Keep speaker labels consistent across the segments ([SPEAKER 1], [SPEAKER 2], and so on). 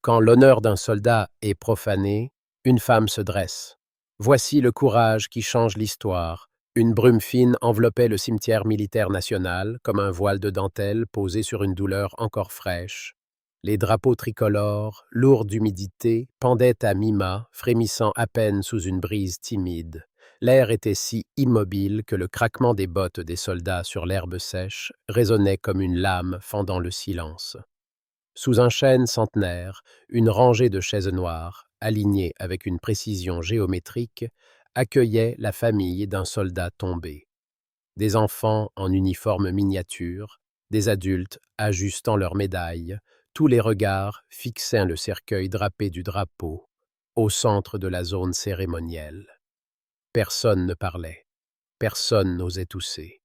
[SPEAKER 1] Quand l'honneur d'un soldat est profané, une femme se dresse. Voici le courage qui change l'histoire. Une brume fine enveloppait le cimetière militaire national comme un voile de dentelle posé sur une douleur encore fraîche. Les drapeaux tricolores, lourds d'humidité, pendaient à mi-mât, frémissant à peine sous une brise timide. L'air était si immobile que le craquement des bottes des soldats sur l'herbe sèche résonnait comme une lame fendant le silence. Sous un chêne centenaire, une rangée de chaises noires, alignées avec une précision géométrique, accueillait la famille d'un soldat tombé. Des enfants en uniforme miniature, des adultes ajustant leurs médailles, tous les regards fixaient le cercueil drapé du drapeau, au centre de la zone cérémonielle. Personne ne parlait, personne n'osait tousser.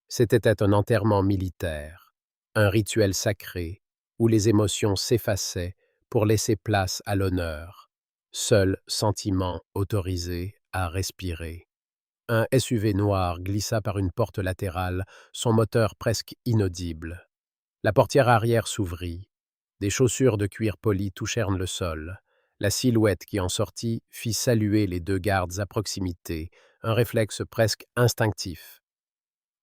[SPEAKER 1] C'était un enterrement militaire, un rituel sacré, où les émotions s'effaçaient pour laisser place à l'honneur, seul sentiment autorisé à respirer. Un SUV noir glissa par une porte latérale, son moteur presque inaudible. La portière arrière s'ouvrit. Des chaussures de cuir poli touchèrent le sol. La silhouette qui en sortit fit saluer les deux gardes à proximité, un réflexe presque instinctif.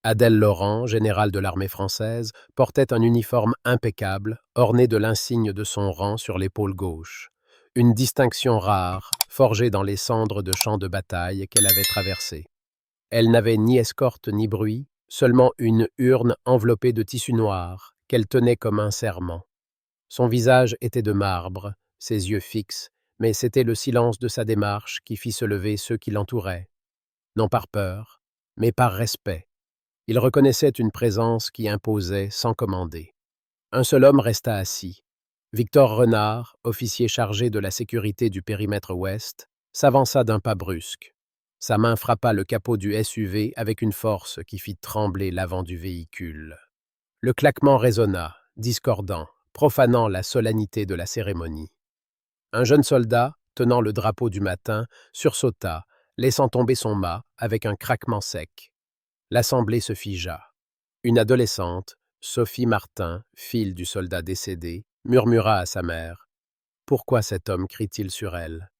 [SPEAKER 1] Adèle Laurent, général de l'armée française, portait un uniforme impeccable, orné de l'insigne de son rang sur l'épaule gauche. Une distinction rare, forgée dans les cendres de champs de bataille qu'elle avait traversés. Elle n'avait ni escorte ni bruit, seulement une urne enveloppée de tissu noir, qu'elle tenait comme un serment. Son visage était de marbre, ses yeux fixes, mais c'était le silence de sa démarche qui fit se lever ceux qui l'entouraient. Non par peur, mais par respect. Il reconnaissait une présence qui imposait sans commander. Un seul homme resta assis. Victor Renard, officier chargé de la sécurité du périmètre ouest, s'avança d'un pas brusque. Sa main frappa le capot du SUV avec une force qui fit trembler l'avant du véhicule. Le claquement résonna, discordant, profanant la solennité de la cérémonie. Un jeune soldat, tenant le drapeau du matin, sursauta, laissant tomber son mât avec un craquement sec. L'assemblée se figea. Une adolescente, Sophie Martin, fille du soldat décédé, murmura à sa mère. « Pourquoi cet homme crie-t-il sur elle ?»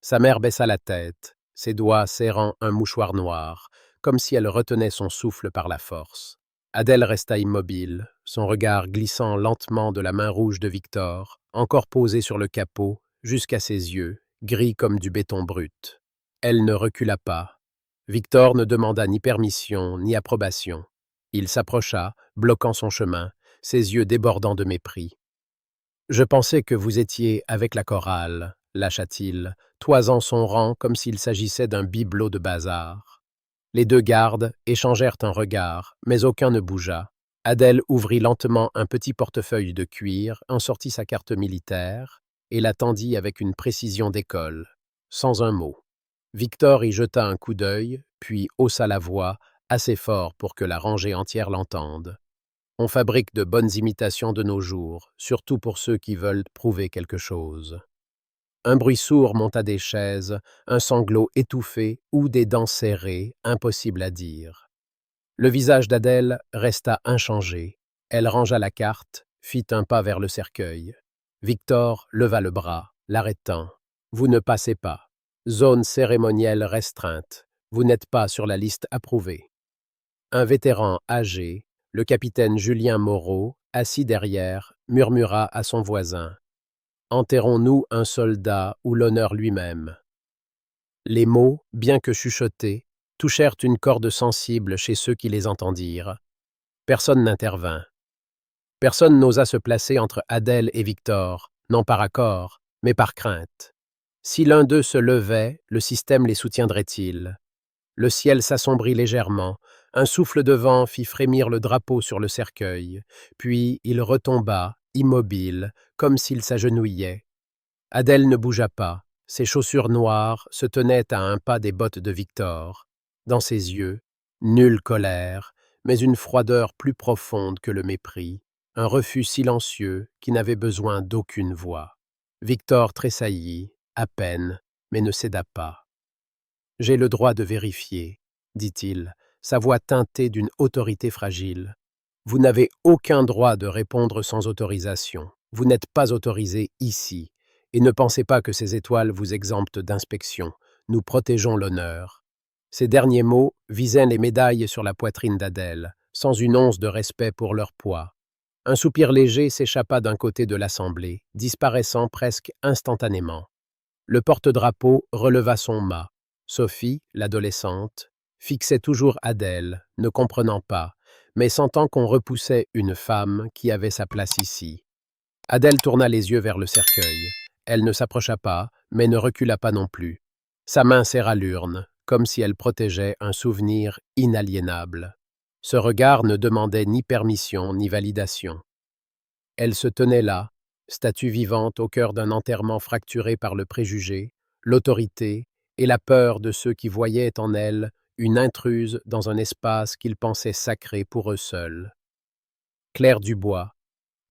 [SPEAKER 1] Sa mère baissa la tête, ses doigts serrant un mouchoir noir, comme si elle retenait son souffle par la force. Adèle resta immobile, son regard glissant lentement de la main rouge de Victor, encore posée sur le capot, jusqu'à ses yeux, gris comme du béton brut. Elle ne recula pas. Victor ne demanda ni permission ni approbation. Il s'approcha, bloquant son chemin, ses yeux débordant de mépris. « Je pensais que vous étiez avec la chorale », lâcha-t-il, toisant son rang comme s'il s'agissait d'un bibelot de bazar. Les deux gardes échangèrent un regard, mais aucun ne bougea. Adèle ouvrit lentement un petit portefeuille de cuir, en sortit sa carte militaire et la tendit avec une précision d'école, sans un mot. Victor y jeta un coup d'œil, puis haussa la voix, assez fort pour que la rangée entière l'entende. On fabrique de bonnes imitations de nos jours, surtout pour ceux qui veulent prouver quelque chose. Un bruit sourd monta des chaises, un sanglot étouffé ou des dents serrées, impossible à dire. Le visage d'Adèle resta inchangé. Elle rangea la carte, fit un pas vers le cercueil. Victor leva le bras, l'arrêtant. « Vous ne passez pas. Zone cérémonielle restreinte. Vous n'êtes pas sur la liste approuvée. » Un vétéran âgé, le capitaine Julien Moreau, assis derrière, murmura à son voisin. « Enterrons-nous un soldat ou l'honneur lui-même ?» Les mots, bien que chuchotés, touchèrent une corde sensible chez ceux qui les entendirent. Personne n'intervint. Personne n'osa se placer entre Adèle et Victor, non par accord, mais par crainte. Si l'un d'eux se levait, le système les soutiendrait-il? Le ciel s'assombrit légèrement, un souffle de vent fit frémir le drapeau sur le cercueil, puis il retomba, immobile, comme s'il s'agenouillait. Adèle ne bougea pas, ses chaussures noires se tenaient à un pas des bottes de Victor. Dans ses yeux, nulle colère, mais une froideur plus profonde que le mépris, un refus silencieux qui n'avait besoin d'aucune voix. Victor tressaillit, à peine, mais ne céda pas. « J'ai le droit de vérifier, » dit-il, sa voix teintée d'une autorité fragile. « Vous n'avez aucun droit de répondre sans autorisation. Vous n'êtes pas autorisé ici, et ne pensez pas que ces étoiles vous exemptent d'inspection. Nous protégeons l'honneur. » Ces derniers mots visaient les médailles sur la poitrine d'Adèle, sans une once de respect pour leur poids. Un soupir léger s'échappa d'un côté de l'assemblée, disparaissant presque instantanément. Le porte-drapeau releva son mât. Sophie, l'adolescente, fixait toujours Adèle, ne comprenant pas, mais sentant qu'on repoussait une femme qui avait sa place ici. Adèle tourna les yeux vers le cercueil. Elle ne s'approcha pas, mais ne recula pas non plus. Sa main serra l'urne, comme si elle protégeait un souvenir inaliénable. Ce regard ne demandait ni permission ni validation. Elle se tenait là, statue vivante au cœur d'un enterrement fracturé par le préjugé, l'autorité et la peur de ceux qui voyaient en elle une intruse dans un espace qu'ils pensaient sacré pour eux seuls. Claire Dubois,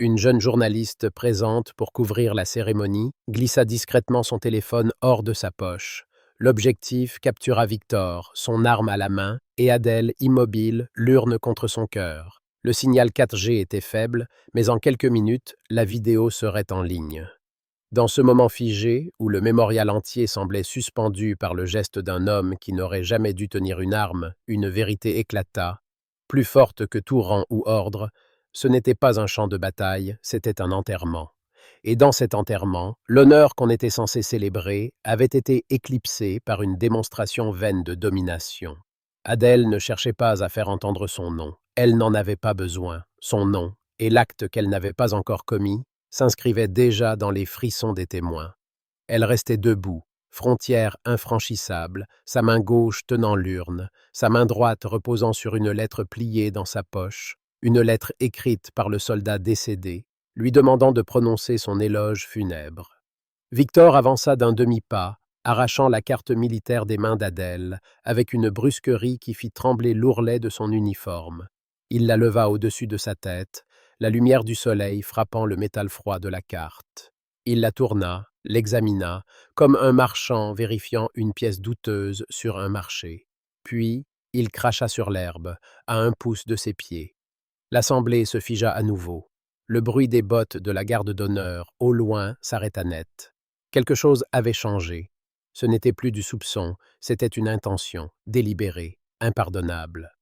[SPEAKER 1] une jeune journaliste présente pour couvrir la cérémonie, glissa discrètement son téléphone hors de sa poche. L'objectif captura Victor, son arme à la main, et Adèle, immobile, l'urne contre son cœur. Le signal 4G était faible, mais en quelques minutes, la vidéo serait en ligne. Dans ce moment figé, où le mémorial entier semblait suspendu par le geste d'un homme qui n'aurait jamais dû tenir une arme, une vérité éclata, plus forte que tout rang ou ordre. Ce n'était pas un champ de bataille, c'était un enterrement. Et dans cet enterrement, l'honneur qu'on était censé célébrer avait été éclipsé par une démonstration vaine de domination. Adèle ne cherchait pas à faire entendre son nom. Elle n'en avait pas besoin. Son nom, et l'acte qu'elle n'avait pas encore commis, s'inscrivaient déjà dans les frissons des témoins. Elle restait debout, frontière infranchissable, sa main gauche tenant l'urne, sa main droite reposant sur une lettre pliée dans sa poche, une lettre écrite par le soldat décédé, lui demandant de prononcer son éloge funèbre. Victor avança d'un demi-pas, arrachant la carte militaire des mains d'Adèle, avec une brusquerie qui fit trembler l'ourlet de son uniforme. Il la leva au-dessus de sa tête, la lumière du soleil frappant le métal froid de la carte. Il la tourna, l'examina, comme un marchand vérifiant une pièce douteuse sur un marché. Puis, il cracha sur l'herbe, à 1 pouce de ses pieds. L'assemblée se figea à nouveau. Le bruit des bottes de la garde d'honneur, au loin, s'arrêta net. Quelque chose avait changé. Ce n'était plus du soupçon, c'était une intention, délibérée, impardonnable.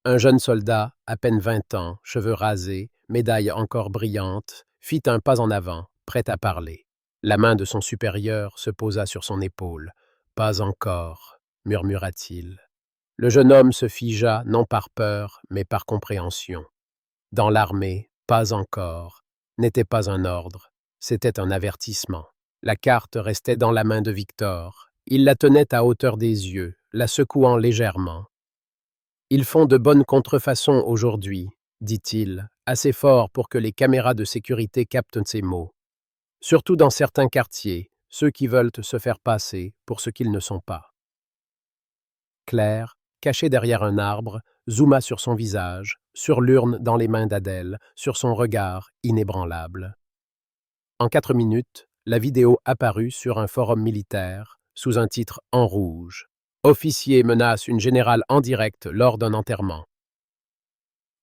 [SPEAKER 1] Un jeune soldat, à peine 20 ans, cheveux rasés, médaille encore brillante, fit un pas en avant, prêt à parler. La main de son supérieur se posa sur son épaule. « Pas encore », murmura-t-il. Le jeune homme se figea, non par peur, mais par compréhension. Dans l'armée, « pas encore » n'était pas un ordre, c'était un avertissement. La carte restait dans la main de Victor. Il la tenait à hauteur des yeux, la secouant légèrement. « Ils font de bonnes contrefaçons aujourd'hui, » dit-il, assez fort pour que les caméras de sécurité captent ces mots. « Surtout dans certains quartiers, ceux qui veulent se faire passer pour ce qu'ils ne sont pas. » Claire, cachée derrière un arbre, zooma sur son visage, sur l'urne dans les mains d'Adèle, sur son regard inébranlable. En 4 minutes, la vidéo apparut sur un forum militaire, sous un titre en rouge. « Officier menace une générale en direct lors d'un enterrement. »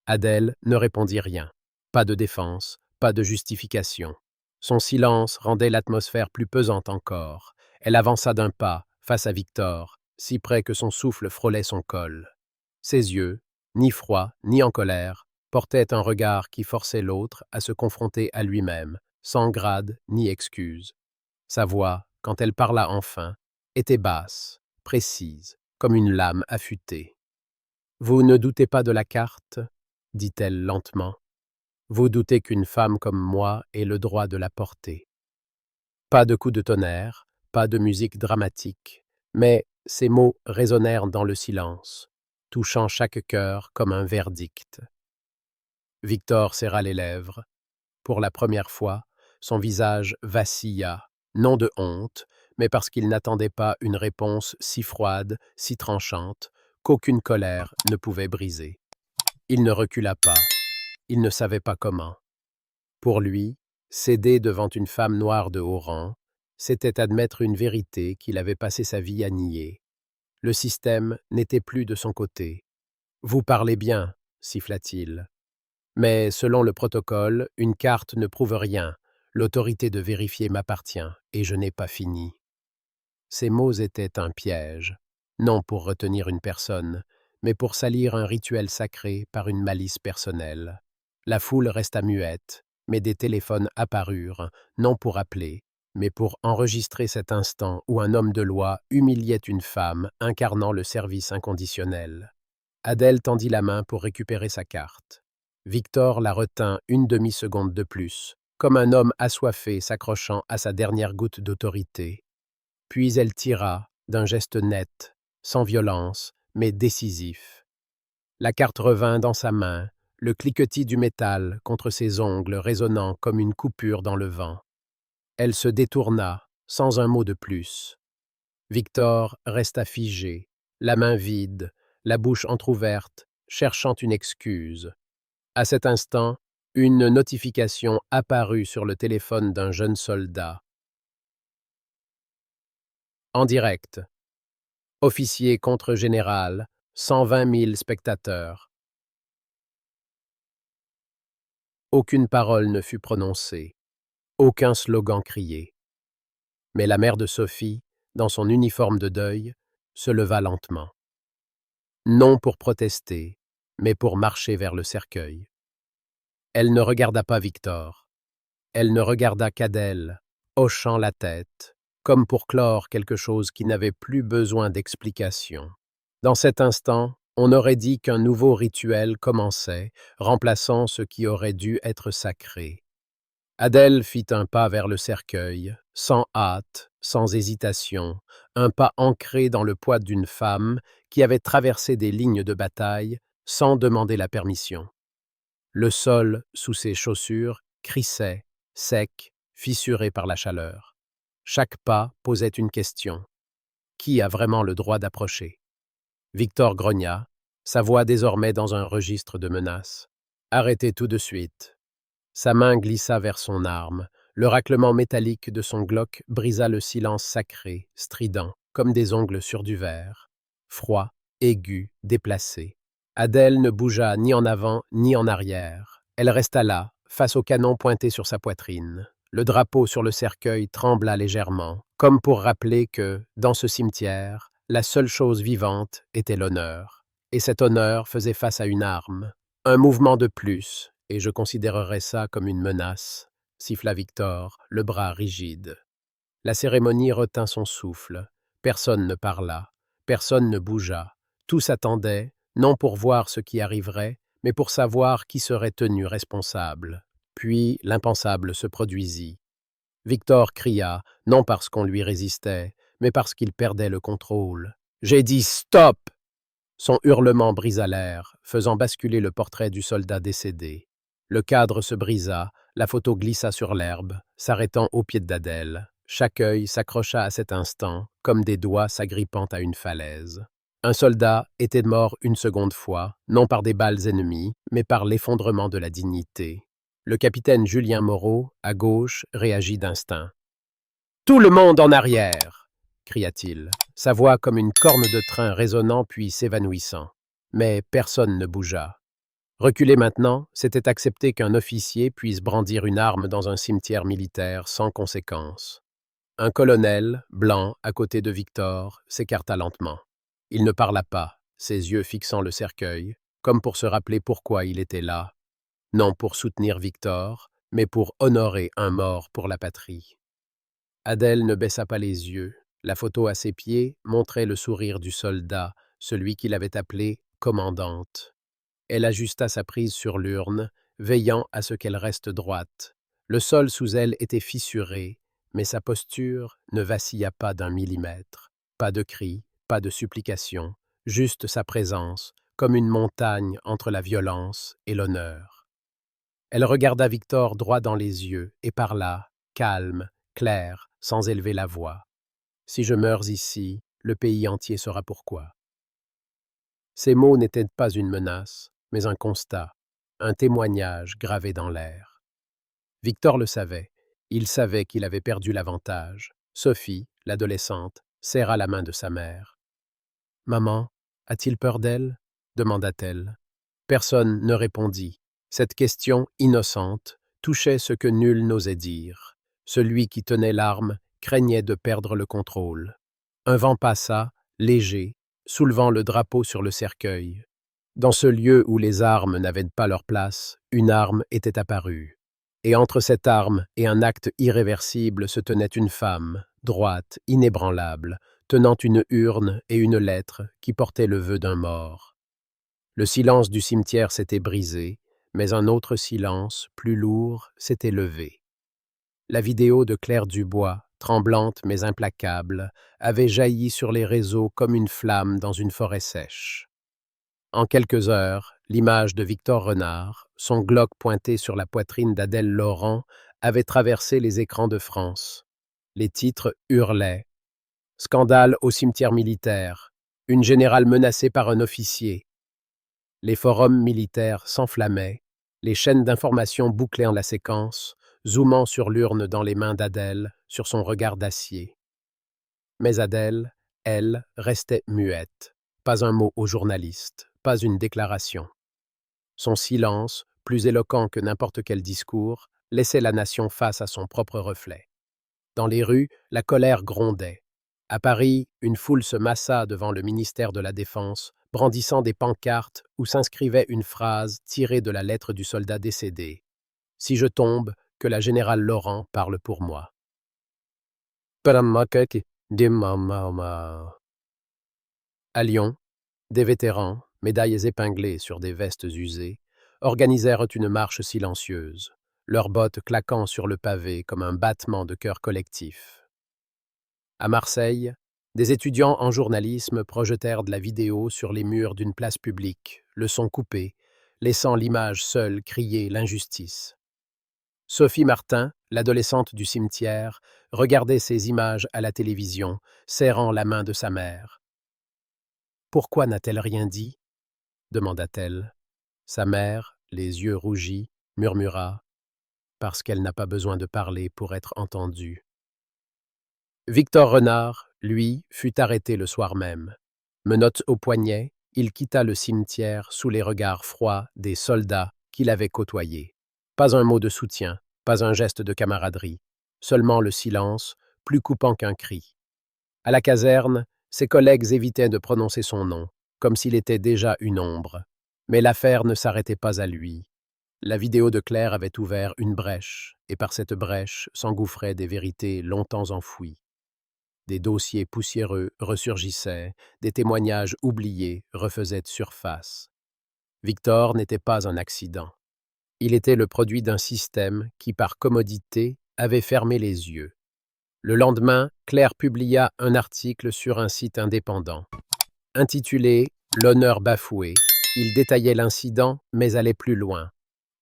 [SPEAKER 1] Adèle ne répondit rien. Pas de défense, pas de justification. Son silence rendait l'atmosphère plus pesante encore. Elle avança d'un pas, face à Victor, si près que son souffle frôlait son col. Ses yeux, ni froids ni en colère, portaient un regard qui forçait l'autre à se confronter à lui-même, sans grade ni excuse. Sa voix, quand elle parla enfin, était basse, précise, comme une lame affûtée. « Vous ne doutez pas de la carte ?» dit-elle lentement. « Vous doutez qu'une femme comme moi ait le droit de la porter. » Pas de coup de tonnerre, pas de musique dramatique, mais ces mots résonnèrent dans le silence, touchant chaque cœur comme un verdict. Victor serra les lèvres. Pour la première fois, son visage vacilla, non de honte, mais parce qu'il n'attendait pas une réponse si froide, si tranchante, qu'aucune colère ne pouvait briser. Il ne recula pas, il ne savait pas comment. Pour lui, céder devant une femme noire de haut rang, c'était admettre une vérité qu'il avait passé sa vie à nier. Le système n'était plus de son côté. « Vous parlez bien », siffla-t-il. « Mais selon le protocole, une carte ne prouve rien. L'autorité de vérifier m'appartient, et je n'ai pas fini. » Ces mots étaient un piège, non pour retenir une personne, mais pour salir un rituel sacré par une malice personnelle. La foule resta muette, mais des téléphones apparurent, non pour appeler, mais pour enregistrer cet instant où un homme de loi humiliait une femme incarnant le service inconditionnel. Adèle tendit la main pour récupérer sa carte. Victor la retint une demi-seconde de plus, comme un homme assoiffé s'accrochant à sa dernière goutte d'autorité. Puis elle tira, d'un geste net, sans violence, mais décisif. La carte revint dans sa main, le cliquetis du métal contre ses ongles résonnant comme une coupure dans le vent. Elle se détourna, sans un mot de plus. Victor resta figé, la main vide, la bouche entr'ouverte, cherchant une excuse. À cet instant, une notification apparut sur le téléphone d'un jeune soldat. En direct. Officier contre-général, 120 000 spectateurs. Aucune parole ne fut prononcée, aucun slogan crié. Mais la mère de Sophie, dans son uniforme de deuil, se leva lentement. Non pour protester, mais pour marcher vers le cercueil. Elle ne regarda pas Victor. Elle ne regarda qu'Adèle, hochant la tête, comme pour clore quelque chose qui n'avait plus besoin d'explication. Dans cet instant, on aurait dit qu'un nouveau rituel commençait, remplaçant ce qui aurait dû être sacré. Adèle fit un pas vers le cercueil, sans hâte, sans hésitation, un pas ancré dans le poids d'une femme qui avait traversé des lignes de bataille sans demander la permission. Le sol, sous ses chaussures, crissait, sec, fissuré par la chaleur. Chaque pas posait une question. Qui a vraiment le droit d'approcher? Victor grogna, sa voix désormais dans un registre de menaces. Arrêtez tout de suite. Sa main glissa vers son arme. Le raclement métallique de son Glock brisa le silence sacré, strident, comme des ongles sur du verre. Froid, aigu, déplacé. Adèle ne bougea ni en avant ni en arrière. Elle resta là, face au canon pointé sur sa poitrine. Le drapeau sur le cercueil trembla légèrement, comme pour rappeler que, dans ce cimetière, la seule chose vivante était l'honneur. Et cet honneur faisait face à une arme. Un mouvement de plus, et je considérerais ça comme une menace, siffla Victor, le bras rigide. La cérémonie retint son souffle. Personne ne parla, personne ne bougea. Tous attendaient, non pour voir ce qui arriverait, mais pour savoir qui serait tenu responsable. Puis l'impensable se produisit. Victor cria, non parce qu'on lui résistait, mais parce qu'il perdait le contrôle. « J'ai dit stop !» Son hurlement brisa l'air, faisant basculer le portrait du soldat décédé. Le cadre se brisa, la photo glissa sur l'herbe, s'arrêtant au pied d'Adèle. Chaque œil s'accrocha à cet instant, comme des doigts s'agrippant à une falaise. Un soldat était mort une seconde fois, non par des balles ennemies, mais par l'effondrement de la dignité. Le capitaine Julien Moreau, à gauche, réagit d'instinct. « Tout le monde en arrière !» cria-t-il, sa voix comme une corne de train résonnant puis s'évanouissant. Mais personne ne bougea. Reculer maintenant, c'était accepter qu'un officier puisse brandir une arme dans un cimetière militaire sans conséquence. Un colonel, blanc, à côté de Victor, s'écarta lentement. Il ne parla pas, ses yeux fixant le cercueil, comme pour se rappeler pourquoi il était là. Non pour soutenir Victor, mais pour honorer un mort pour la patrie. Adèle ne baissa pas les yeux. La photo à ses pieds montrait le sourire du soldat, celui qu'il avait appelé « commandante ». Elle ajusta sa prise sur l'urne, veillant à ce qu'elle reste droite. Le sol sous elle était fissuré, mais sa posture ne vacilla pas d'un millimètre. Pas de cri, pas de supplication, juste sa présence, comme une montagne entre la violence et l'honneur. Elle regarda Victor droit dans les yeux et parla, calme, claire, sans élever la voix. « Si je meurs ici, le pays entier saura pourquoi. » Ces mots n'étaient pas une menace, mais un constat, un témoignage gravé dans l'air. Victor le savait. Il savait qu'il avait perdu l'avantage. Sophie, l'adolescente, serra la main de sa mère. « Maman, a-t-il peur d'elle » demanda-t-elle. Personne ne répondit. Cette question innocente, touchait ce que nul n'osait dire. Celui qui tenait l'arme craignait de perdre le contrôle. Un vent passa, léger, soulevant le drapeau sur le cercueil. Dans ce lieu où les armes n'avaient pas leur place, une arme était apparue. Et entre cette arme et un acte irréversible se tenait une femme, droite, inébranlable, tenant une urne et une lettre qui portaient le vœu d'un mort. Le silence du cimetière s'était brisé, mais un autre silence, plus lourd, s'était levé. La vidéo de Claire Dubois, tremblante mais implacable, avait jailli sur les réseaux comme une flamme dans une forêt sèche. En quelques heures, l'image de Victor Renard, son Glock pointé sur la poitrine d'Adèle Laurent, avait traversé les écrans de France. Les titres hurlaient. Scandale au cimetière militaire. Une générale menacée par un officier. Les forums militaires s'enflammaient. Les chaînes d'information bouclaient en la séquence, zoomant sur l'urne dans les mains d'Adèle, sur son regard d'acier. Mais Adèle, elle, restait muette. Pas un mot aux journalistes, pas une déclaration. Son silence, plus éloquent que n'importe quel discours, laissait la nation face à son propre reflet. Dans les rues, la colère grondait. À Paris, une foule se massa devant le ministère de la Défense, brandissant des pancartes où s'inscrivait une phrase tirée de la lettre du soldat décédé. « Si je tombe, que la générale Laurent parle pour moi. » À Lyon, des vétérans, médailles épinglées sur des vestes usées, organisèrent une marche silencieuse, leurs bottes claquant sur le pavé comme un battement de cœur collectif. À Marseille, des étudiants en journalisme projetèrent de la vidéo sur les murs d'une place publique, le son coupé, laissant l'image seule crier l'injustice. Sophie Martin, l'adolescente du cimetière, regardait ces images à la télévision, serrant la main de sa mère. « Pourquoi n'a-t-elle rien dit ?» demanda-t-elle. Sa mère, les yeux rougis, murmura « Parce qu'elle n'a pas besoin de parler pour être entendue. » Victor Renard, lui, fut arrêté le soir même. Menottes au poignet, il quitta le cimetière sous les regards froids des soldats qu'il avait côtoyés. Pas un mot de soutien, pas un geste de camaraderie, seulement le silence, plus coupant qu'un cri. À la caserne, ses collègues évitaient de prononcer son nom, comme s'il était déjà une ombre. Mais l'affaire ne s'arrêtait pas à lui. La vidéo de Claire avait ouvert une brèche, et par cette brèche s'engouffraient des vérités longtemps enfouies. Des dossiers poussiéreux ressurgissaient, des témoignages oubliés refaisaient surface. Victor n'était pas un accident. Il était le produit d'un système qui, par commodité, avait fermé les yeux. Le lendemain, Claire publia un article sur un site indépendant. Intitulé « L'honneur bafoué », il détaillait l'incident, mais allait plus loin.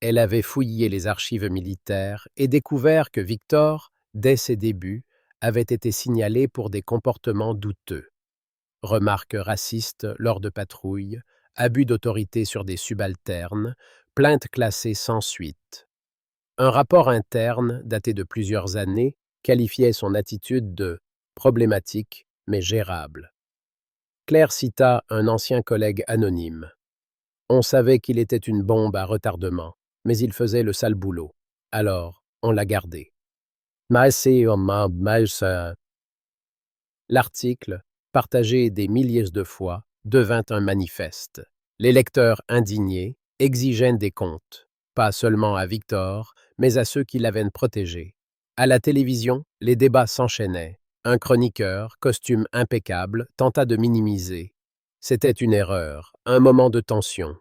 [SPEAKER 1] Elle avait fouillé les archives militaires et découvert que Victor, dès ses débuts, avait été signalé pour des comportements douteux. Remarques racistes lors de patrouilles, abus d'autorité sur des subalternes, plaintes classées sans suite. Un rapport interne, daté de plusieurs années, qualifiait son attitude de « problématique mais gérable ». Claire cita un ancien collègue anonyme. On savait qu'il était une bombe à retardement, mais il faisait le sale boulot. Alors, on l'a gardé. L'article, partagé des milliers de fois, devint un manifeste. Les lecteurs indignés exigeaient des comptes, pas seulement à Victor, mais à ceux qui l'avaient protégé. À la télévision, les débats s'enchaînaient. Un chroniqueur, costume impeccable, tenta de minimiser. C'était une erreur, un moment de tension.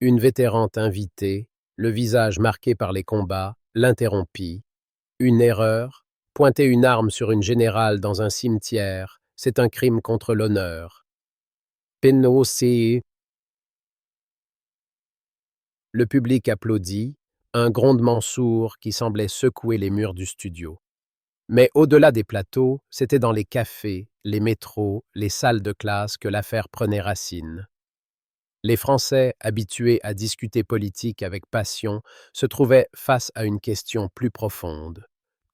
[SPEAKER 1] Une vétérante invitée, le visage marqué par les combats, l'interrompit. Une erreur, pointer une arme sur une générale dans un cimetière, c'est un crime contre l'honneur. Le public applaudit, un grondement sourd qui semblait secouer les murs du studio. Mais au-delà des plateaux, c'était dans les cafés, les métros, les salles de classe que l'affaire prenait racine. Les Français, habitués à discuter politique avec passion, se trouvaient face à une question plus profonde.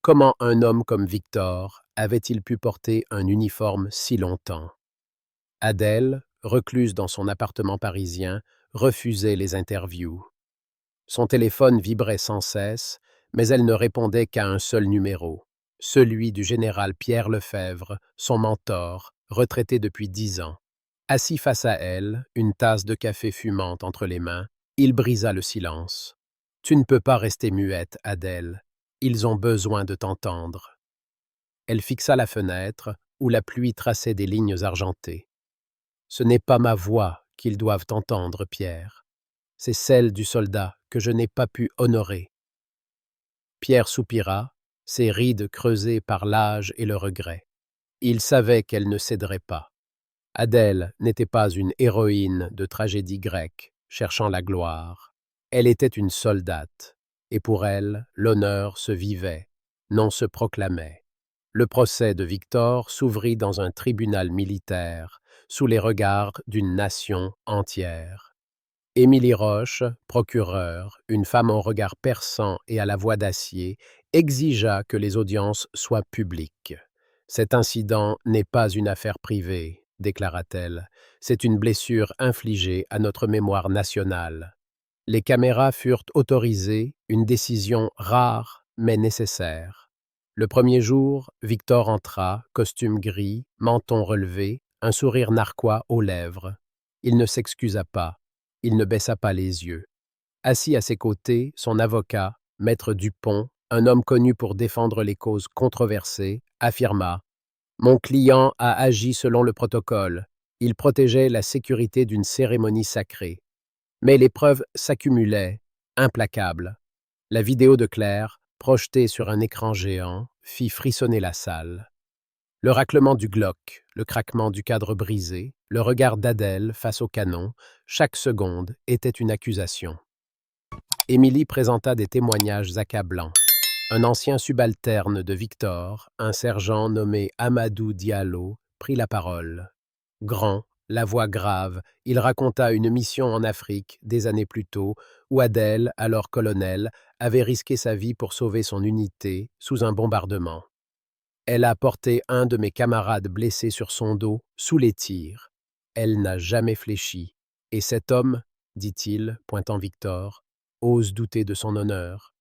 [SPEAKER 1] Comment un homme comme Victor avait-il pu porter un uniforme si longtemps? Adèle, recluse dans son appartement parisien, refusait les interviews. Son téléphone vibrait sans cesse, mais elle ne répondait qu'à un seul numéro, celui du général Pierre Lefebvre, son mentor, retraité depuis 10 ans. Assis face à elle, une tasse de café fumante entre les mains, il brisa le silence. « Tu ne peux pas rester muette, Adèle. Ils ont besoin de t'entendre. » Elle fixa la fenêtre, où la pluie traçait des lignes argentées. « Ce n'est pas ma voix qu'ils doivent entendre, Pierre. C'est celle du soldat que je n'ai pas pu honorer. » Pierre soupira, ses rides creusées par l'âge et le regret. Il savait qu'elle ne céderait pas. Adèle n'était pas une héroïne de tragédie grecque, cherchant la gloire. Elle était une soldate, et pour elle, l'honneur se vivait, non se proclamait. Le procès de Victor s'ouvrit dans un tribunal militaire, sous les regards d'une nation entière. Émilie Roche, procureure, une femme au regard perçant et à la voix d'acier, exigea que les audiences soient publiques. « Cet incident n'est pas une affaire privée, » déclara-t-elle. « C'est une blessure infligée à notre mémoire nationale. » Les caméras furent autorisées, une décision rare mais nécessaire. Le premier jour, Victor entra, costume gris, menton relevé, un sourire narquois aux lèvres. Il ne s'excusa pas. Il ne baissa pas les yeux. Assis à ses côtés, son avocat, maître Dupont, un homme connu pour défendre les causes controversées, affirma « Mon client a agi selon le protocole. Il protégeait la sécurité d'une cérémonie sacrée. » Mais les preuves s'accumulaient, implacables. La vidéo de Claire, projetée sur un écran géant, fit frissonner la salle. Le raclement du Glock, le craquement du cadre brisé, le regard d'Adèle face au canon, chaque seconde était une accusation. Émilie présenta des témoignages accablants. Un ancien subalterne de Victor, un sergent nommé Amadou Diallo, prit la parole. Grand, la voix grave, il raconta une mission en Afrique, des années plus tôt, où Adèle, alors colonel, avait risqué sa vie pour sauver son unité sous un bombardement. Elle a porté un de mes camarades blessé sur son dos, sous les tirs. Elle n'a jamais fléchi. Et cet homme, dit-il, pointant Victor, ose douter de son honneur.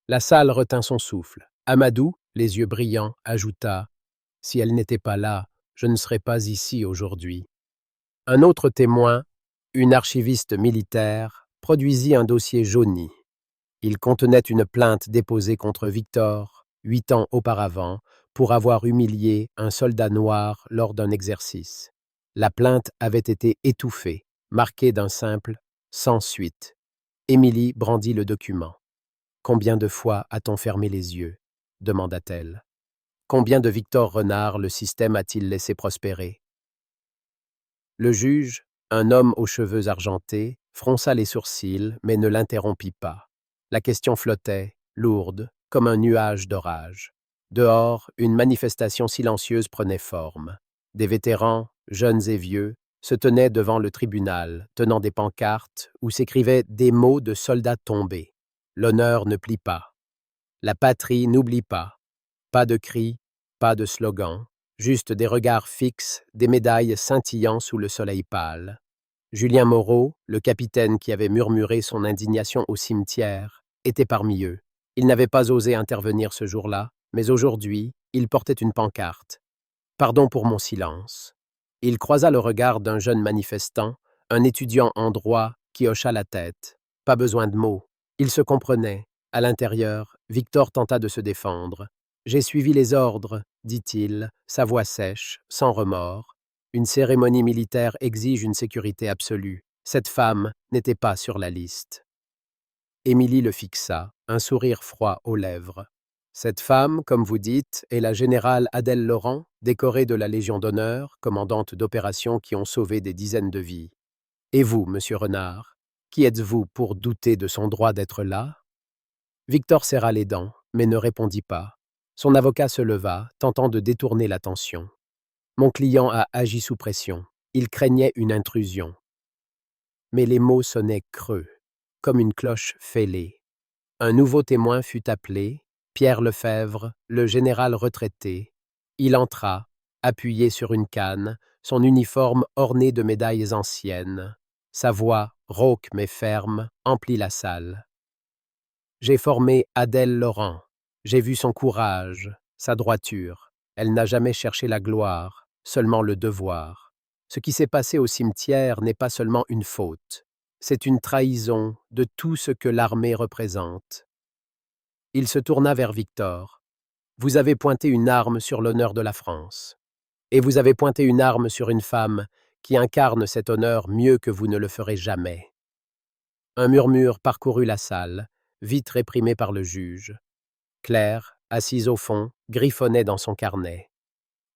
[SPEAKER 1] La salle retint son souffle. Amadou, les yeux brillants, ajouta « Si elle n'était pas là, je ne serais pas ici aujourd'hui. » Un autre témoin, une archiviste militaire, produisit un dossier jauni. Il contenait une plainte déposée contre Victor, 8 ans auparavant, pour avoir humilié un soldat noir lors d'un exercice. La plainte avait été étouffée, marquée d'un simple « sans suite ». Émilie brandit le document. « Combien de fois a-t-on fermé les yeux ?» demanda-t-elle. « Combien de Victor Renard le système a-t-il laissé prospérer ?» Le juge, un homme aux cheveux argentés, fronça les sourcils, mais ne l'interrompit pas. La question flottait, lourde, comme un nuage d'orage. Dehors, une manifestation silencieuse prenait forme. Des vétérans, jeunes et vieux, se tenaient devant le tribunal, tenant des pancartes où s'écrivaient des mots de soldats tombés. L'honneur ne plie pas. La patrie n'oublie pas. Pas de cris, pas de slogans, juste des regards fixes, des médailles scintillant sous le soleil pâle. Julien Moreau, le capitaine qui avait murmuré son indignation au cimetière, était parmi eux. Il n'avait pas osé intervenir ce jour-là, mais aujourd'hui, il portait une pancarte. « Pardon pour mon silence. » Il croisa le regard d'un jeune manifestant, un étudiant en droit qui hocha la tête. Pas besoin de mots. Ils se comprenaient. À l'intérieur, Victor tenta de se défendre. « J'ai suivi les ordres, » dit-il, sa voix sèche, sans remords. Une cérémonie militaire exige une sécurité absolue. Cette femme n'était pas sur la liste. Émilie le fixa, un sourire froid aux lèvres. « Cette femme, comme vous dites, est la générale Adèle Laurent, décorée de la Légion d'honneur, commandante d'opérations qui ont sauvé des dizaines de vies. Et vous, monsieur Renard, qui êtes-vous pour douter de son droit d'être là ?» Victor serra les dents, mais ne répondit pas. Son avocat se leva, tentant de détourner l'attention. « Mon client a agi sous pression. Il craignait une intrusion. » Mais les mots sonnaient creux, comme une cloche fêlée. Un nouveau témoin fut appelé, Pierre Lefebvre, le général retraité. Il entra, appuyé sur une canne, son uniforme orné de médailles anciennes. Sa voix rauque mais ferme, emplit la salle. J'ai formé Adèle Laurent. J'ai vu son courage, sa droiture. Elle n'a jamais cherché la gloire, seulement le devoir. Ce qui s'est passé au cimetière n'est pas seulement une faute. C'est une trahison de tout ce que l'armée représente. Il se tourna vers Victor. Vous avez pointé une arme sur l'honneur de la France. Et vous avez pointé une arme sur une femme qui incarne cet honneur mieux que vous ne le ferez jamais. Un murmure parcourut la salle, vite réprimé par le juge. Claire, assise au fond, griffonnait dans son carnet.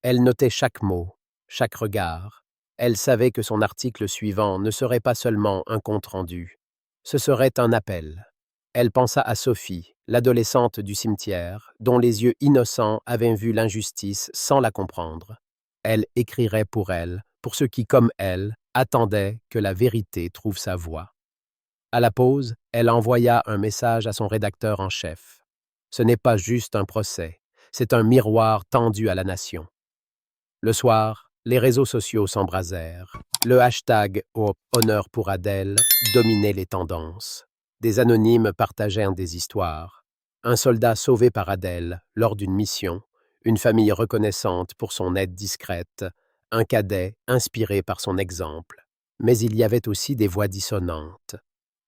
[SPEAKER 1] Elle notait chaque mot, chaque regard. Elle savait que son article suivant ne serait pas seulement un compte-rendu. Ce serait un appel. Elle pensa à Sophie, l'adolescente du cimetière, dont les yeux innocents avaient vu l'injustice sans la comprendre. Elle écrirait pour elle, pour ceux qui, comme elle, attendaient que la vérité trouve sa voie. À la pause, elle envoya un message à son rédacteur en chef. Ce n'est pas juste un procès, c'est un miroir tendu à la nation. Le soir, les réseaux sociaux s'embrasèrent. Le hashtag Honneur pour Adèle dominait les tendances. Des anonymes partageaient des histoires. Un soldat sauvé par Adèle lors d'une mission, une famille reconnaissante pour son aide discrète, un cadet inspiré par son exemple. Mais il y avait aussi des voix dissonantes.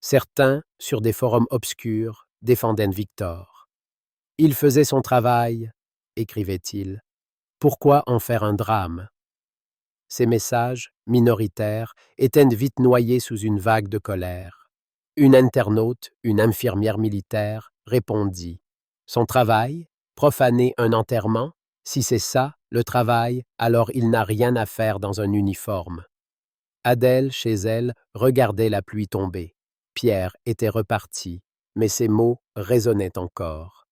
[SPEAKER 1] Certains, sur des forums obscurs, défendaient Victor. Il faisait son travail, écrivait-il. Pourquoi en faire un drame? Ces messages, minoritaires, étaient vite noyés sous une vague de colère. Une internaute, une infirmière militaire, répondit. Son travail? Profaner un enterrement? Si c'est ça, le travail, alors il n'a rien à faire dans un uniforme. Adèle, chez elle, regardait la pluie tomber. Pierre était reparti, mais ses mots résonnaient encore.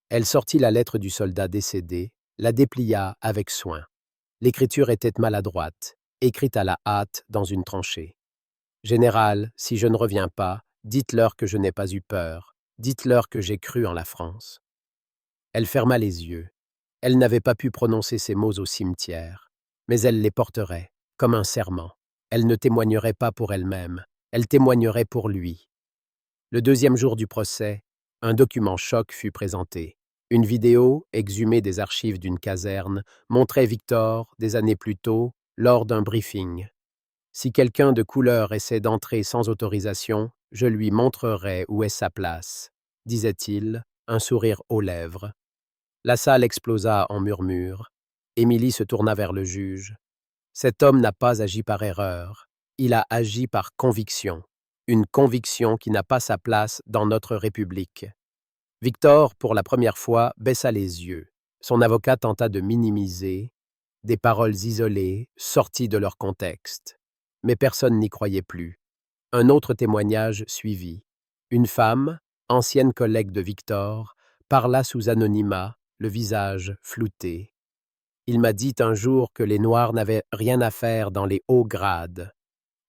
[SPEAKER 1] Elle sortit la lettre du soldat décédé, la déplia avec soin. L'écriture était maladroite, écrite à la hâte dans une tranchée. Général, si je ne reviens pas, dites-leur que je n'ai pas eu peur, dites-leur que j'ai cru en la France. Elle ferma les yeux. Elle n'avait pas pu prononcer ces mots au cimetière, mais elle les porterait, comme un serment. Elle ne témoignerait pas pour elle-même, elle témoignerait pour lui. Le deuxième jour du procès, un document choc fut présenté. Une vidéo, exhumée des archives d'une caserne, montrait Victor, des années plus tôt, lors d'un briefing. Si quelqu'un de couleur essaie d'entrer sans autorisation, je lui montrerai où est sa place, disait-il, un sourire aux lèvres. La salle explosa en murmures. Émilie se tourna vers le juge. Cet homme n'a pas agi par erreur, il a agi par conviction, une conviction qui n'a pas sa place dans notre République. Victor, pour la première fois, baissa les yeux. Son avocat tenta de minimiser, des paroles isolées, sorties de leur contexte. Mais personne n'y croyait plus. Un autre témoignage suivit. Une femme, ancienne collègue de Victor, parla sous anonymat, le visage flouté. Il m'a dit un jour que les Noirs n'avaient rien à faire dans les hauts grades,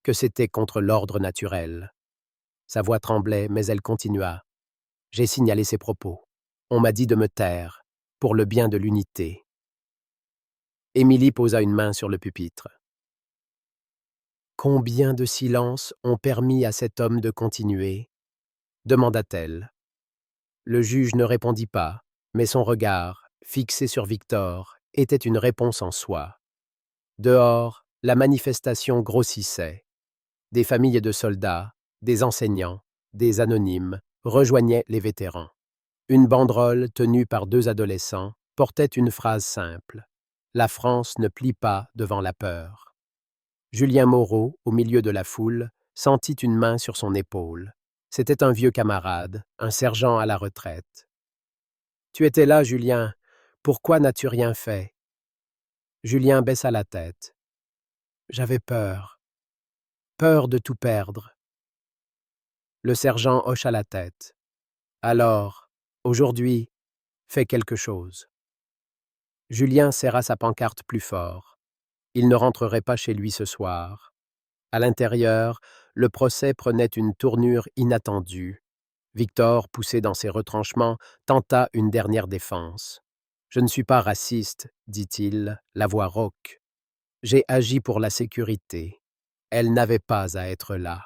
[SPEAKER 1] que c'était contre l'ordre naturel. Sa voix tremblait, mais elle continua. J'ai signalé ses propos. On m'a dit de me taire, pour le bien de l'unité. Émilie posa une main sur le pupitre. Combien de silences ont permis à cet homme de continuer? Demanda-t-elle. Le juge ne répondit pas, mais son regard, fixé sur Victor, était une réponse en soi. Dehors, la manifestation grossissait. Des familles de soldats, des enseignants, des anonymes rejoignaient les vétérans. Une banderole tenue par deux adolescents portait une phrase simple. La France ne plie pas devant la peur. Julien Moreau, au milieu de la foule, sentit une main sur son épaule. C'était un vieux camarade, un sergent à la retraite. « Tu étais là, Julien. Pourquoi n'as-tu rien fait ?» Julien baissa la tête. « J'avais peur. Peur de tout perdre. » Le sergent hocha la tête. « Alors, aujourd'hui, fais quelque chose. » Julien serra sa pancarte plus fort. Il ne rentrerait pas chez lui ce soir. À l'intérieur, le procès prenait une tournure inattendue. Victor, poussé dans ses retranchements, tenta une dernière défense. « Je ne suis pas raciste, dit-il, la voix rauque. J'ai agi pour la sécurité. Elle n'avait pas à être là. »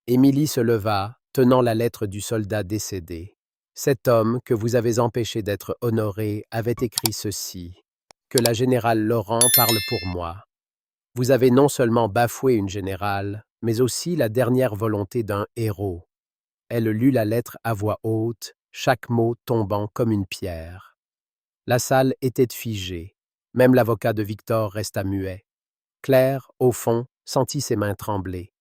[SPEAKER 1] Émilie se leva, tenant la lettre du soldat décédé. Cet homme que vous avez empêché d'être honoré avait écrit ceci. Que la générale Laurent parle pour moi. Vous avez non seulement bafoué une générale, mais aussi la dernière volonté d'un héros. Elle lut la lettre à voix haute, chaque mot tombant comme une pierre. La salle était figée. Même l'avocat de Victor resta muet. Claire, au fond, sentit ses mains trembler.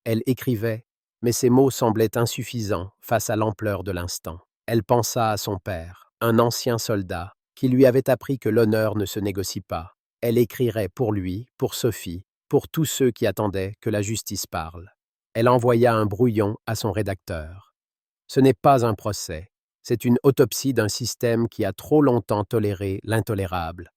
[SPEAKER 1] Elle écrivait, mais ses mots semblaient insuffisants face à l'ampleur de l'instant. Elle pensa à son père, un ancien soldat, qui lui avait appris que l'honneur ne se négocie pas. Elle écrirait pour lui, pour Sophie, pour tous ceux qui attendaient que la justice parle. Elle envoya un brouillon à son rédacteur. Ce n'est pas un procès, c'est une autopsie d'un système qui a trop longtemps toléré l'intolérable.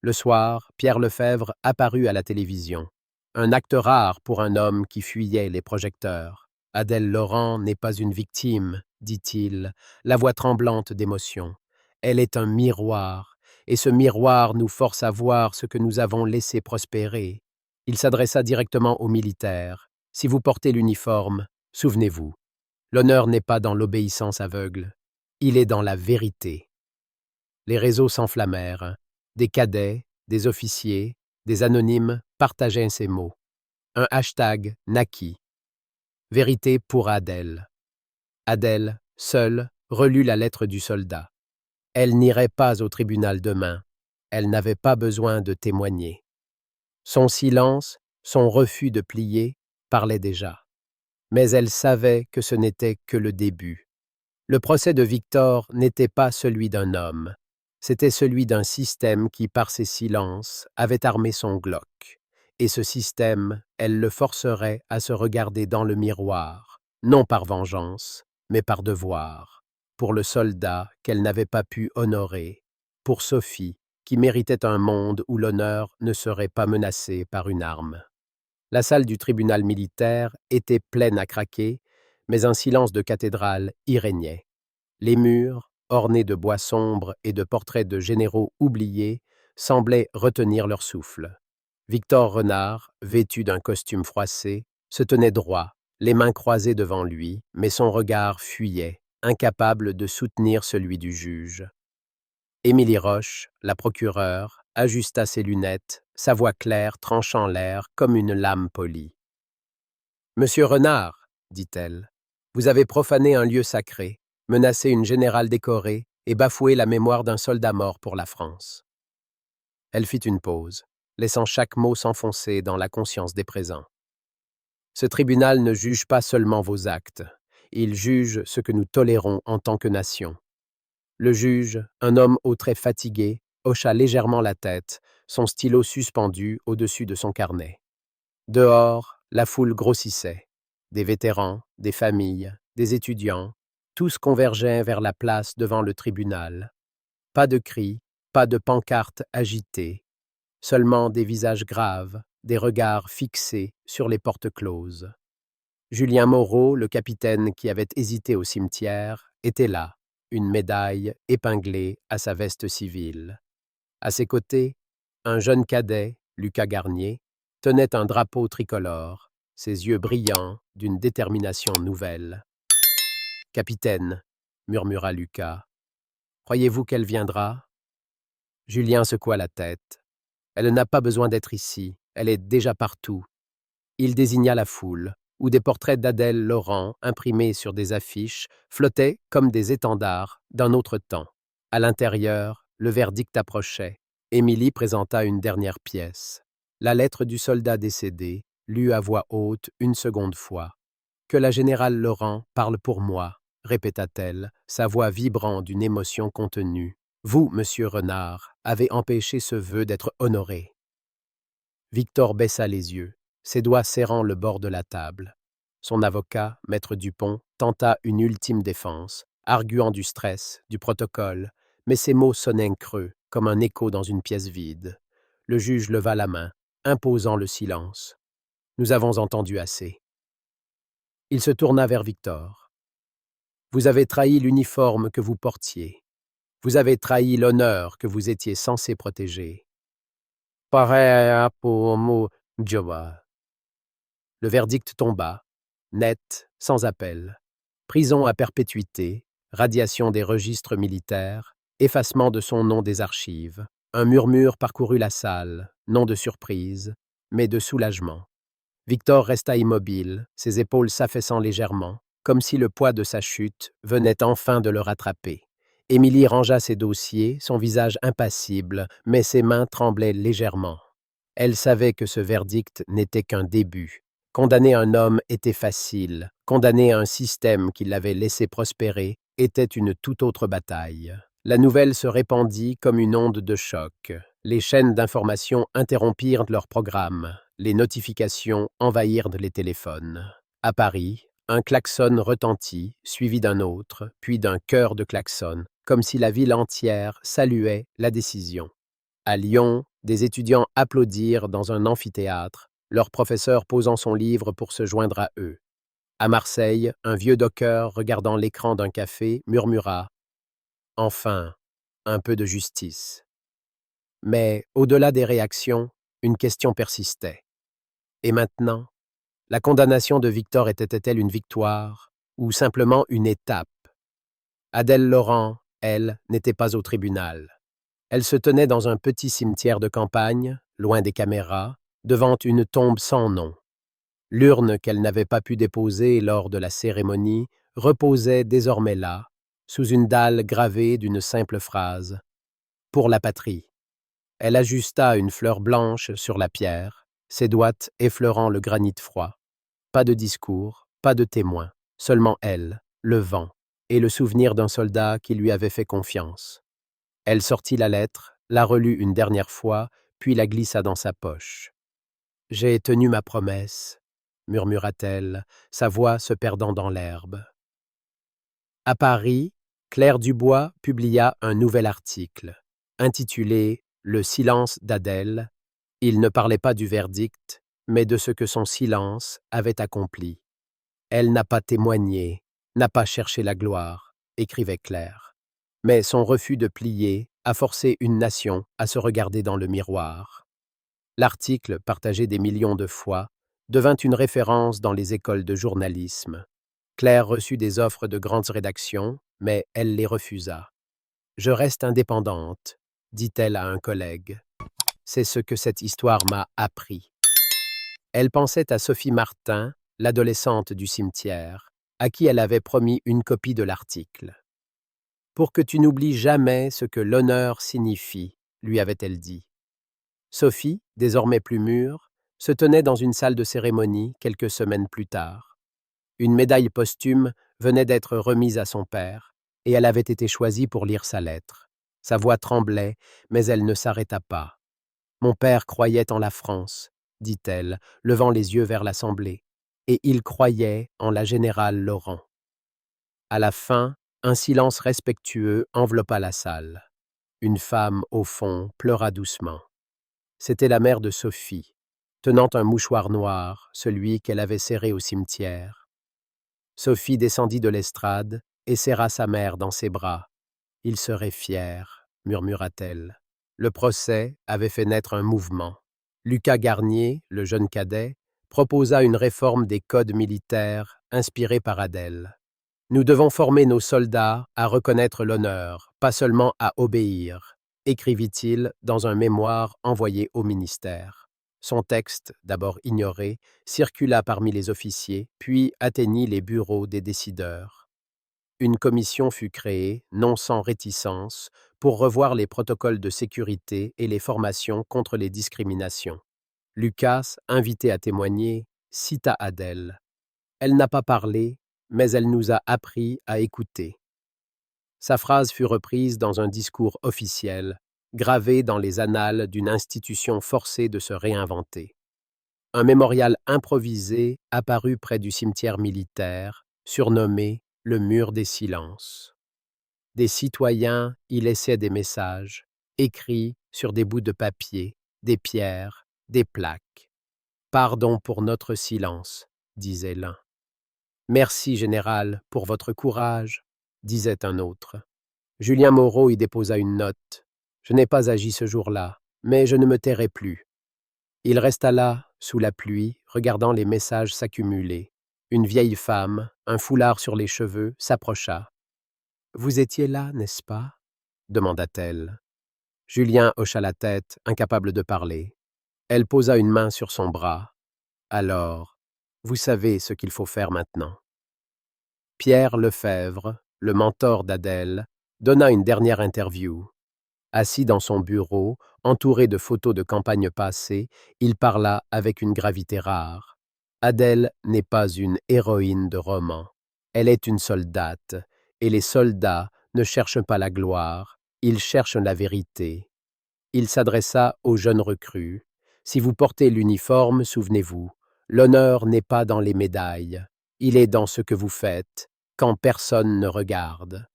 [SPEAKER 1] Le soir, Pierre Lefebvre apparut à la télévision. Un acte rare pour un homme qui fuyait les projecteurs. Adèle Laurent n'est pas une victime, dit-il, la voix tremblante d'émotion. Elle est un miroir, et ce miroir nous force à voir ce que nous avons laissé prospérer. Il s'adressa directement aux militaires. Si vous portez l'uniforme, souvenez-vous, l'honneur n'est pas dans l'obéissance aveugle, il est dans la vérité. Les réseaux s'enflammèrent. Des cadets, des officiers, des anonymes partageaient ces mots. Un hashtag naquit. Vérité pour Adèle. Adèle, seule, relut la lettre du soldat. Elle n'irait pas au tribunal demain. Elle n'avait pas besoin de témoigner. Son silence, son refus de plier, parlaient déjà. Mais elle savait que ce n'était que le début. Le procès de Victor n'était pas celui d'un homme. C'était celui d'un système qui, par ses silences, avait armé son Glock. Et ce système, elle le forcerait à se regarder dans le miroir, non par vengeance, mais par devoir, pour le soldat qu'elle n'avait pas pu honorer, pour Sophie, qui méritait un monde où l'honneur ne serait pas menacé par une arme. La salle du tribunal militaire était pleine à craquer, mais un silence de cathédrale y régnait. Les murs, ornés de bois sombres et de portraits de généraux oubliés, semblaient retenir leur souffle. Victor Renard, vêtu d'un costume froissé, se tenait droit, les mains croisées devant lui, mais son regard fuyait, incapable de soutenir celui du juge. Émilie Roche, la procureure, ajusta ses lunettes, sa voix claire tranchant l'air comme une lame polie. « Monsieur Renard, dit-elle, vous avez profané un lieu sacré, menacé une générale décorée et bafoué la mémoire d'un soldat mort pour la France. » Elle fit une pause, laissant chaque mot s'enfoncer dans la conscience des présents. Ce tribunal ne juge pas seulement vos actes, il juge ce que nous tolérons en tant que nation. Le juge, un homme aux traits fatigués, hocha légèrement la tête, son stylo suspendu au-dessus de son carnet. Dehors, la foule grossissait. Des vétérans, des familles, des étudiants, tous convergeaient vers la place devant le tribunal. Pas de cris, pas de pancartes agitées, seulement des visages graves, des regards fixés sur les portes closes. Julien Moreau, le capitaine qui avait hésité au cimetière, était là, une médaille épinglée à sa veste civile. À ses côtés, un jeune cadet, Lucas Garnier, tenait un drapeau tricolore, ses yeux brillants d'une détermination nouvelle. « Capitaine, » murmura Lucas, « croyez-vous qu'elle viendra ?» Julien secoua la tête. « Elle n'a pas besoin d'être ici, elle est déjà partout. » Il désigna la foule, où des portraits d'Adèle Laurent, imprimés sur des affiches, flottaient comme des étendards d'un autre temps. À l'intérieur, le verdict approchait. Émilie présenta une dernière pièce. La lettre du soldat décédé, lue à voix haute une seconde fois. « Que la générale Laurent parle pour moi », répéta-t-elle, sa voix vibrant d'une émotion contenue. « Vous, monsieur Renard, avez empêché ce vœu d'être honoré. » Victor baissa les yeux, ses doigts serrant le bord de la table. Son avocat, maître Dupont, tenta une ultime défense, arguant du stress, du protocole, mais ses mots sonnaient creux, comme un écho dans une pièce vide. Le juge leva la main, imposant le silence. « Nous avons entendu assez. » Il se tourna vers Victor. « Vous avez trahi l'uniforme que vous portiez. Vous avez trahi l'honneur que vous étiez censé protéger. » Le verdict tomba. net, sans appel. Prison à perpétuité, radiation des registres militaires, effacement de son nom des archives. Un murmure parcourut la salle, non de surprise, mais de soulagement. Victor resta immobile, ses épaules s'affaissant légèrement, comme si le poids de sa chute venait enfin de le rattraper. Émilie rangea ses dossiers, son visage impassible, mais ses mains tremblaient légèrement. Elle savait que ce verdict n'était qu'un début. Condamner un homme était facile, condamner un système qui l'avait laissé prospérer était une toute autre bataille. La nouvelle se répandit comme une onde de choc. Les chaînes d'information interrompirent leur programme. Les notifications envahirent les téléphones. À Paris, un klaxon retentit, suivi d'un autre, puis d'un chœur de klaxons, comme si la ville entière saluait la décision. À Lyon, des étudiants applaudirent dans un amphithéâtre, leur professeur posant son livre pour se joindre à eux. À Marseille, un vieux docker regardant l'écran d'un café murmura « Enfin, un peu de justice ». Mais, au-delà des réactions, une question persistait. Et maintenant, la condamnation de Victor était-elle une victoire ou simplement une étape? Adèle Laurent, elle, n'était pas au tribunal. Elle se tenait dans un petit cimetière de campagne, loin des caméras, devant une tombe sans nom. L'urne qu'elle n'avait pas pu déposer lors de la cérémonie reposait désormais là, sous une dalle gravée d'une simple phrase « Pour la patrie ». Elle ajusta une fleur blanche sur la pierre, ses doigts effleurant le granit froid. Pas de discours, pas de témoin, seulement elle, le vent, et le souvenir d'un soldat qui lui avait fait confiance. Elle sortit la lettre, la relut une dernière fois, puis la glissa dans sa poche. « J'ai tenu ma promesse », murmura-t-elle, sa voix se perdant dans l'herbe. À Paris, Claire Dubois publia un nouvel article, intitulé « Le silence d'Adèle ». Il ne parlait pas du verdict, mais de ce que son silence avait accompli. « Elle n'a pas témoigné, n'a pas cherché la gloire », écrivait Claire. Mais son refus de plier a forcé une nation à se regarder dans le miroir. L'article, partagé des millions de fois, devint une référence dans les écoles de journalisme. Claire reçut des offres de grandes rédactions, mais elle les refusa. « Je reste indépendante », dit-elle à un collègue. C'est ce que cette histoire m'a appris. Elle pensait à Sophie Martin, l'adolescente du cimetière, à qui elle avait promis une copie de l'article. « Pour que tu n'oublies jamais ce que l'honneur signifie », lui avait-elle dit. Sophie, désormais plus mûre, se tenait dans une salle de cérémonie quelques semaines plus tard. Une médaille posthume venait d'être remise à son père, et elle avait été choisie pour lire sa lettre. Sa voix tremblait, mais elle ne s'arrêta pas. « Mon père croyait en la France », dit-elle, levant les yeux vers l'Assemblée, « et il croyait en la générale Laurent. » À la fin, un silence respectueux enveloppa la salle. Une femme, au fond, pleura doucement. C'était la mère de Sophie, tenant un mouchoir noir, celui qu'elle avait serré au cimetière. Sophie descendit de l'estrade et serra sa mère dans ses bras. « Il serait fier », murmura-t-elle. Le procès avait fait naître un mouvement. Lucas Garnier, le jeune cadet, proposa une réforme des codes militaires inspirée par Adèle. « Nous devons former nos soldats à reconnaître l'honneur, pas seulement à obéir », écrivit-il dans un mémoire envoyé au ministère. Son texte, d'abord ignoré, circula parmi les officiers, puis atteignit les bureaux des décideurs. Une commission fut créée, non sans réticence, pour revoir les protocoles de sécurité et les formations contre les discriminations. Lucas, invité à témoigner, cita Adèle. « Elle n'a pas parlé, mais elle nous a appris à écouter. » Sa phrase fut reprise dans un discours officiel, gravé dans les annales d'une institution forcée de se réinventer. Un mémorial improvisé apparut près du cimetière militaire, surnommé le mur des silences. Des citoyens y laissaient des messages, écrits sur des bouts de papier, des pierres, des plaques. « Pardon pour notre silence », disait l'un. « Merci, général, pour votre courage », disait un autre. Julien Moreau y déposa une note. « Je n'ai pas agi ce jour-là, mais je ne me tairai plus. » Il resta là, sous la pluie, regardant les messages s'accumuler. Une vieille femme, un foulard sur les cheveux, s'approcha. « Vous étiez là, n'est-ce pas ?» demanda-t-elle. Julien hocha la tête, incapable de parler. Elle posa une main sur son bras. « Alors, vous savez ce qu'il faut faire maintenant. » Pierre Lefebvre, le mentor d'Adèle, donna une dernière interview. Assis dans son bureau, entouré de photos de campagne passées, il parla avec une gravité rare. Adèle n'est pas une héroïne de roman. Elle est une soldate, et les soldats ne cherchent pas la gloire, ils cherchent la vérité. Il s'adressa aux jeunes recrues. Si vous portez l'uniforme, souvenez-vous, l'honneur n'est pas dans les médailles, il est dans ce que vous faites, quand personne ne regarde.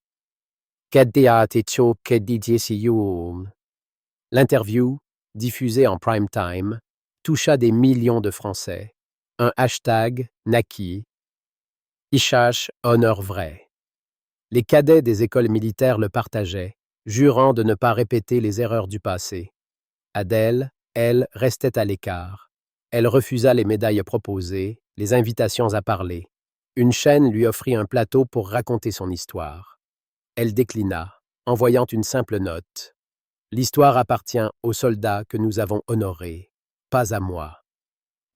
[SPEAKER 1] L'interview, diffusée en prime time, toucha des millions de Français. Un hashtag naquit. Ishash honneur vrai. Les cadets des écoles militaires le partageaient, jurant de ne pas répéter les erreurs du passé. Adèle, elle, restait à l'écart. Elle refusa les médailles proposées, les invitations à parler. Une chaîne lui offrit un plateau pour raconter son histoire. Elle déclina, envoyant une simple note. « L'histoire appartient aux soldats que nous avons honorés, pas à moi. »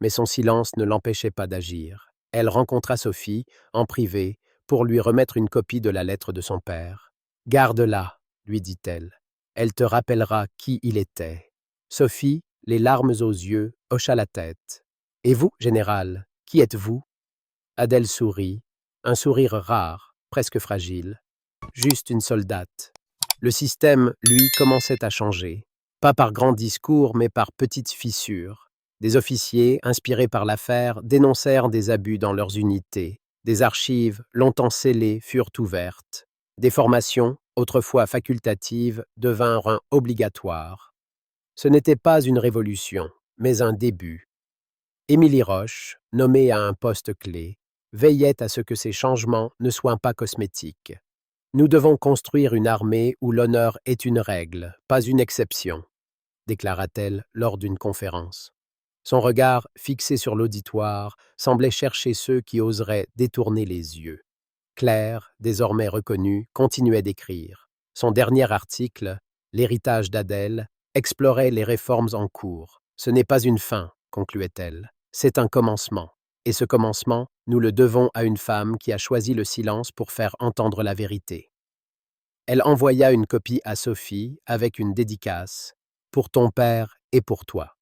[SPEAKER 1] Mais son silence ne l'empêchait pas d'agir. Elle rencontra Sophie, en privé, pour lui remettre une copie de la lettre de son père. « Garde-la, » lui dit-elle. « Elle te rappellera qui il était. » Sophie, les larmes aux yeux, hocha la tête. « Et vous, général, qui êtes-vous » Adèle sourit, un sourire rare, presque fragile. « Juste une soldate. » Le système, lui, commençait à changer. Pas par grands discours, mais par petites fissures. Des officiers, inspirés par l'affaire, dénoncèrent des abus dans leurs unités. Des archives, longtemps scellées, furent ouvertes. Des formations, autrefois facultatives, devinrent obligatoires. Ce n'était pas une révolution, mais un début. Émilie Roche, nommée à un poste clé, veillait à ce que ces changements ne soient pas cosmétiques. « Nous devons construire une armée où l'honneur est une règle, pas une exception », déclara-t-elle lors d'une conférence. Son regard, fixé sur l'auditoire, semblait chercher ceux qui oseraient détourner les yeux. Claire, désormais reconnue, continuait d'écrire. Son dernier article, « L'héritage d'Adèle », explorait les réformes en cours. « Ce n'est pas une fin », concluait-elle, « c'est un commencement. Et ce commencement, nous le devons à une femme qui a choisi le silence pour faire entendre la vérité. » Elle envoya une copie à Sophie avec une dédicace « Pour ton père et pour toi ».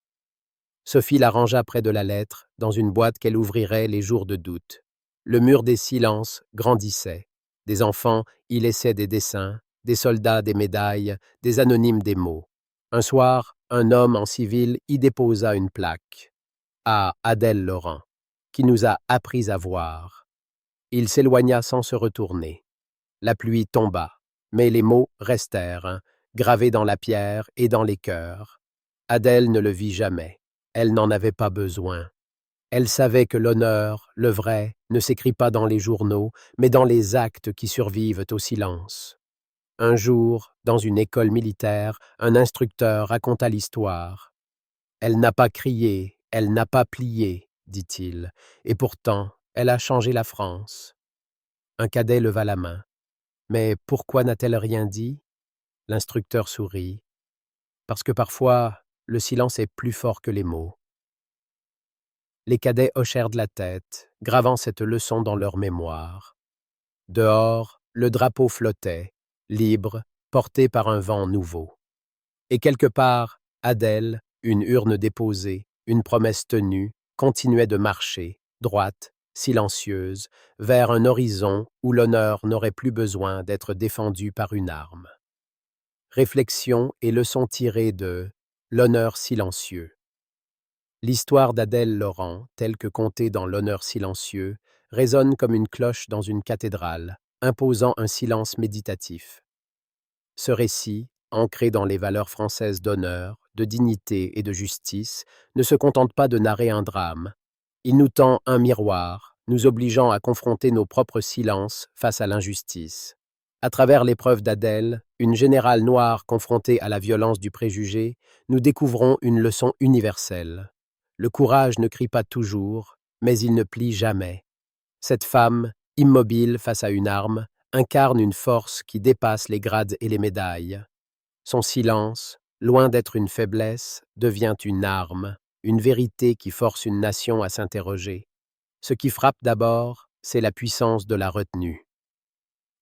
[SPEAKER 1] Sophie la rangea près de la lettre, dans une boîte qu'elle ouvrirait les jours de doute. Le mur des silences grandissait. Des enfants y laissaient des dessins, des soldats des médailles, des anonymes des mots. Un soir, un homme en civil y déposa une plaque. « À Adèle Laurent, qui nous a appris à voir. » Il s'éloigna sans se retourner. La pluie tomba, mais les mots restèrent, gravés dans la pierre et dans les cœurs. Adèle ne le vit jamais. Elle n'en avait pas besoin. Elle savait que l'honneur, le vrai, ne s'écrit pas dans les journaux, mais dans les actes qui survivent au silence. Un jour, dans une école militaire, un instructeur raconta l'histoire. « Elle n'a pas crié, elle n'a pas plié, dit-il, et pourtant, elle a changé la France. » Un cadet leva la main. « Mais pourquoi n'a-t-elle rien dit ?» L'instructeur sourit. « Parce que parfois, le silence est plus fort que les mots. » Les cadets hochèrent de la tête, gravant cette leçon dans leur mémoire. Dehors, le drapeau flottait, libre, porté par un vent nouveau. Et quelque part, Adèle, une urne déposée, une promesse tenue, continuait de marcher, droite, silencieuse, vers un horizon où l'honneur n'aurait plus besoin d'être défendu par une arme. Réflexion et leçon tirée de « L'honneur silencieux ». L'histoire d'Adèle Laurent, telle que contée dans L'honneur silencieux, résonne comme une cloche dans une cathédrale, imposant un silence méditatif. Ce récit, ancré dans les valeurs françaises d'honneur, de dignité et de justice, ne se contente pas de narrer un drame. Il nous tend un miroir, nous obligeant à confronter nos propres silences face à l'injustice. À travers l'épreuve d'Adèle, une générale noire confrontée à la violence du préjugé, nous découvrons une leçon universelle. Le courage ne crie pas toujours, mais il ne plie jamais. Cette femme, immobile face à une arme, incarne une force qui dépasse les grades et les médailles. Son silence, loin d'être une faiblesse, devient une arme, une vérité qui force une nation à s'interroger. Ce qui frappe d'abord, c'est la puissance de la retenue.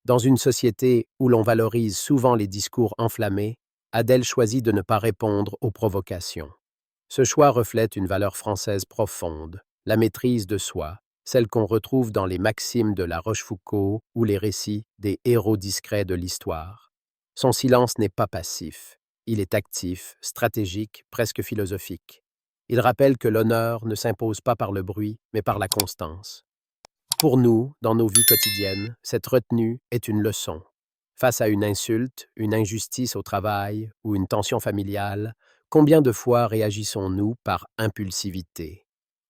[SPEAKER 1] Dans une société où l'on valorise souvent les discours enflammés, Adèle choisit de ne pas répondre aux provocations. Ce choix reflète une valeur française profonde, la maîtrise de soi, celle qu'on retrouve dans les maximes de La Rochefoucauld ou les récits des héros discrets de l'histoire. Son silence n'est pas passif, il est actif, stratégique, presque philosophique. Il rappelle que l'honneur ne s'impose pas par le bruit, mais par la constance. Pour nous, dans nos vies quotidiennes, cette retenue est une leçon. Face à une insulte, une injustice au travail ou une tension familiale, combien de fois réagissons-nous par impulsivité?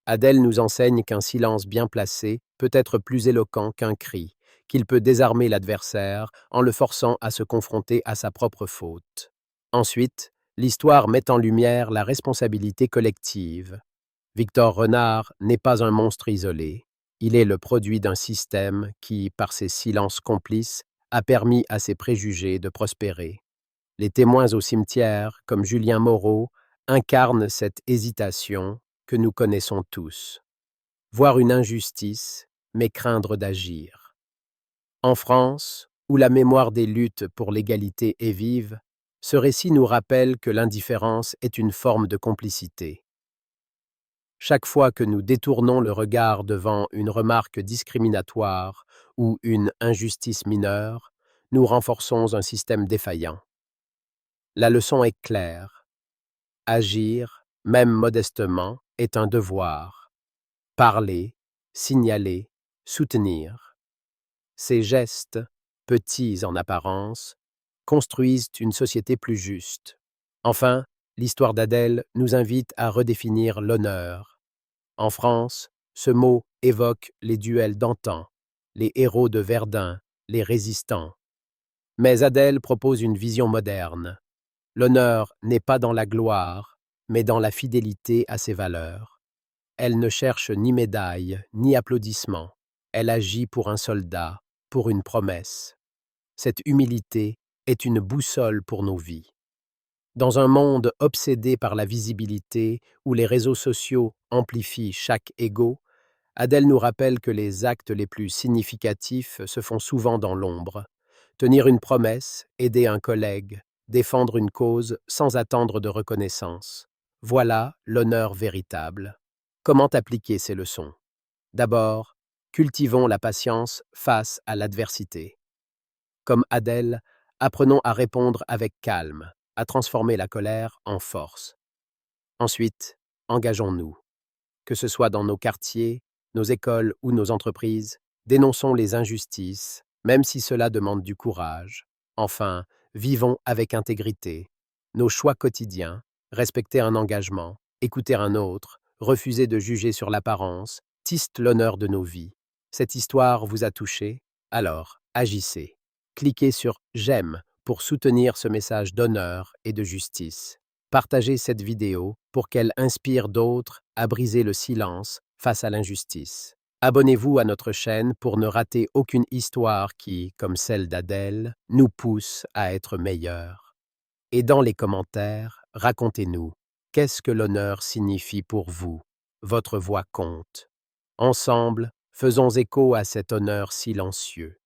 [SPEAKER 1] Adèle nous enseigne qu'un silence bien placé peut être plus éloquent qu'un cri, qu'il peut désarmer l'adversaire en le forçant à se confronter à sa propre faute. Ensuite, l'histoire met en lumière la responsabilité collective. Victor Renard n'est pas un monstre isolé. Il est le produit d'un système qui, par ses silences complices, a permis à ses préjugés de prospérer. Les témoins au cimetière, comme Julien Moreau, incarnent cette hésitation que nous connaissons tous. Voir une injustice, mais craindre d'agir. En France, où la mémoire des luttes pour l'égalité est vive, ce récit nous rappelle que l'indifférence est une forme de complicité. Chaque fois que nous détournons le regard devant une remarque discriminatoire ou une injustice mineure, nous renforçons un système défaillant. La leçon est claire. Agir, même modestement, est un devoir. Parler, signaler, soutenir. Ces gestes, petits en apparence, construisent une société plus juste. Enfin, l'histoire d'Adèle nous invite à redéfinir l'honneur. En France, ce mot évoque les duels d'antan, les héros de Verdun, les résistants. Mais Adèle propose une vision moderne. L'honneur n'est pas dans la gloire, mais dans la fidélité à ses valeurs. Elle ne cherche ni médaille, ni applaudissements. Elle agit pour un soldat, pour une promesse. Cette humilité est une boussole pour nos vies. Dans un monde obsédé par la visibilité, où les réseaux sociaux amplifient chaque ego, Adèle nous rappelle que les actes les plus significatifs se font souvent dans l'ombre. Tenir une promesse, aider un collègue, défendre une cause sans attendre de reconnaissance. Voilà l'honneur véritable. Comment appliquer ces leçons? D'abord, cultivons la patience face à l'adversité. Comme Adèle, apprenons à répondre avec calme, à transformer la colère en force. Ensuite, engageons-nous. Que ce soit dans nos quartiers, nos écoles ou nos entreprises, dénonçons les injustices, même si cela demande du courage. Enfin, vivons avec intégrité. Nos choix quotidiens, respecter un engagement, écouter un autre, refuser de juger sur l'apparence, tissent l'honneur de nos vies. Cette histoire vous a touché? Alors, agissez. Cliquez sur J'aime pour soutenir ce message d'honneur et de justice. Partagez cette vidéo pour qu'elle inspire d'autres à briser le silence face à l'injustice. Abonnez-vous à notre chaîne pour ne rater aucune histoire qui, comme celle d'Adèle, nous pousse à être meilleurs. Et dans les commentaires, racontez-nous, qu'est-ce que l'honneur signifie pour vous? Votre voix compte. Ensemble, faisons écho à cet honneur silencieux.